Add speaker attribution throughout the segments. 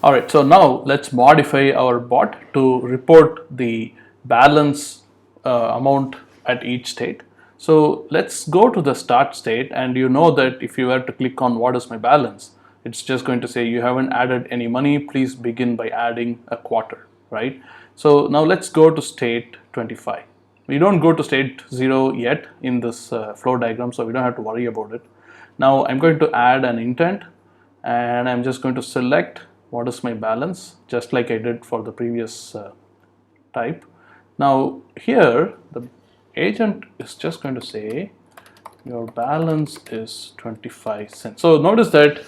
Speaker 1: Alright, so now let's modify our bot to report the balance amount at each state. So let's go to the start state, and you know that if you were to click on what is my balance, it's just going to say you haven't added any money, please begin by adding a quarter, right? So now let's go to state 25. We don't go to state 0 yet in this flow diagram, so we don't have to worry about it. Now I'm going to add an intent, and I'm just going to select what is my balance, just like I did for the previous type. Now here the agent is just going to say your balance is 25 cents. So notice that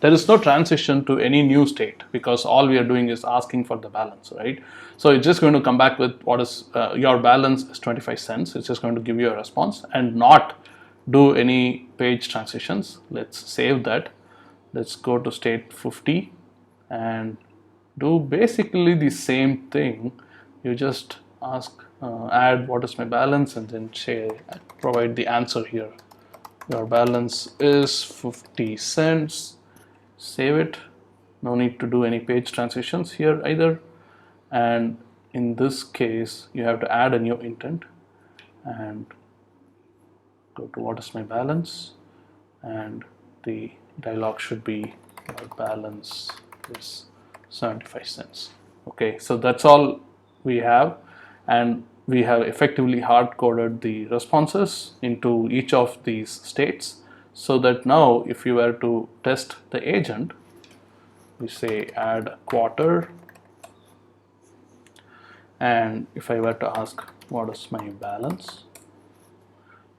Speaker 1: there is no transition to any new state, because all we are doing is asking for the balance, right? So it's just going to come back with what is your balance is 25 cents. It's just going to give you a response and not do any page transitions. Let's save that. Let's go to state 50 and do basically the same thing. You just ask add what is my balance, and then say provide the answer here. Your balance is 50 cents. Save it. No need to do any page transitions here either. And in this case you have to add a new intent and go to what is my balance, and the dialog should be your balance is 75 cents. Okay, so that's all we have, and we have effectively hard coded the responses into each of these states, so that now if you were to test the agent, we say add a quarter, and if I were to ask what is my balance,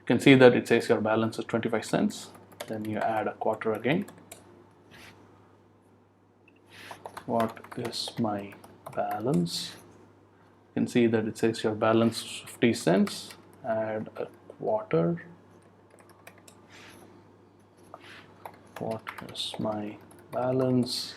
Speaker 1: you can see that it says your balance is 25 cents. Then you add a quarter again. What is my balance? You can see that it says your balance is 50 cents. Add a quarter. What is my balance?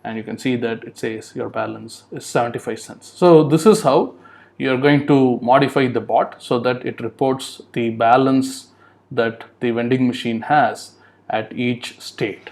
Speaker 1: And you can see that it says your balance is 75 cents. So this is how you are going to modify the bot so that it reports the balance that the vending machine has at each state.